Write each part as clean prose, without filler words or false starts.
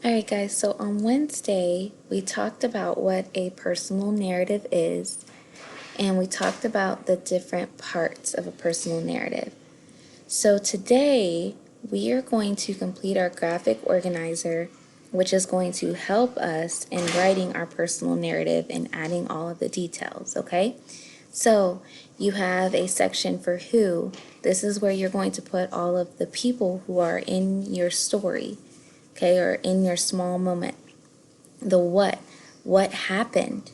Alright guys, so on Wednesday we talked about what a personal narrative is, and we talked about the different parts of a personal narrative. So today we are going to complete our graphic organizer, which is going to help us in writing our personal narrative and adding all of the details, okay? So you have a section for who. This is where you're going to put all of the people who are in your story, okay, or in your small moment. The what happened,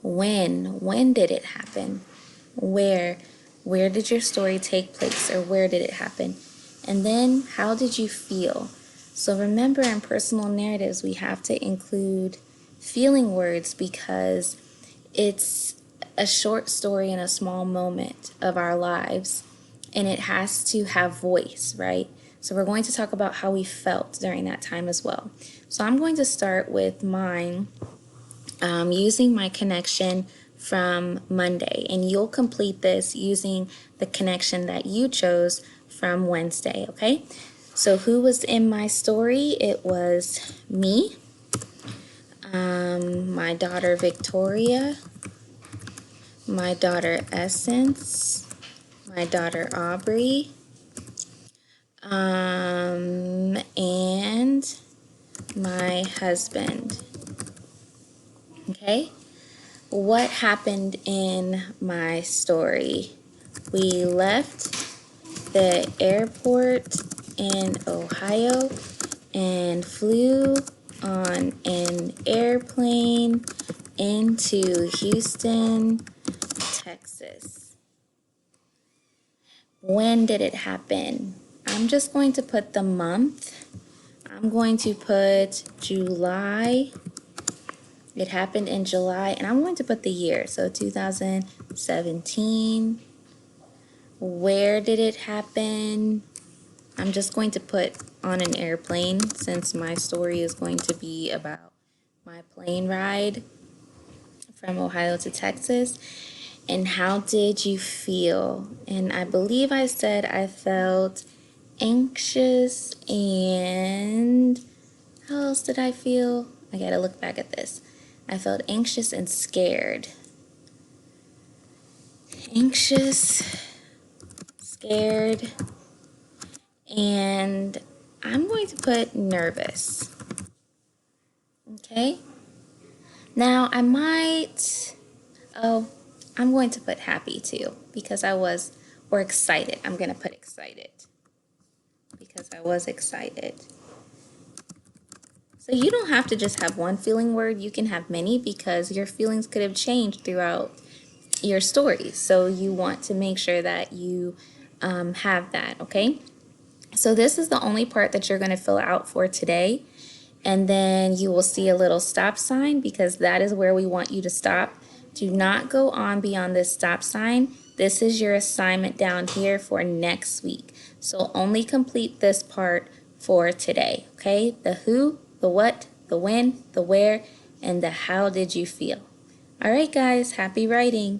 when did it happen, where did your story take place, or where did it happen, and then how did you feel. So remember, in personal narratives we have to include feeling words because it's a short story in a small moment of our lives, and it has to have voice, right? So we're going to talk about how we felt during that time as well. So I'm going to start with mine using my connection from Monday, and you'll complete this using the connection that you chose from Wednesday, okay? So who was in my story? It was me, my daughter Victoria, my daughter Essence, my daughter Aubrey, and my husband. Okay? What happened in my story? We left the airport in Ohio and flew on an airplane into Houston, Texas. When did it happen? I'm just going to put the month. I'm going to put July. It happened in July, and I'm going to put the year, so 2017. Where did it happen? I'm just going to put on an airplane since my story is going to be about my plane ride from Ohio to Texas. And how did you feel? And I believe I said I felt anxious, and how else did I feel? I gotta look back at this. I felt anxious and scared. Anxious, scared, and I'm going to put nervous. Okay? Now I might, I'm going to put happy too because I was, or excited. I'm going to put excited because I was excited. So you don't have to just have one feeling word. You can have many because your feelings could have changed throughout your story. So you want to make sure that you have that, okay? So this is the only part that you're going to fill out for today. And then you will see a little stop sign because that is where we want you to stop. Do not go on beyond this stop sign. This is your assignment down here for next week. So only complete this part for today, okay? The who, the what, the when, the where, and the how did you feel. All right, guys, happy writing.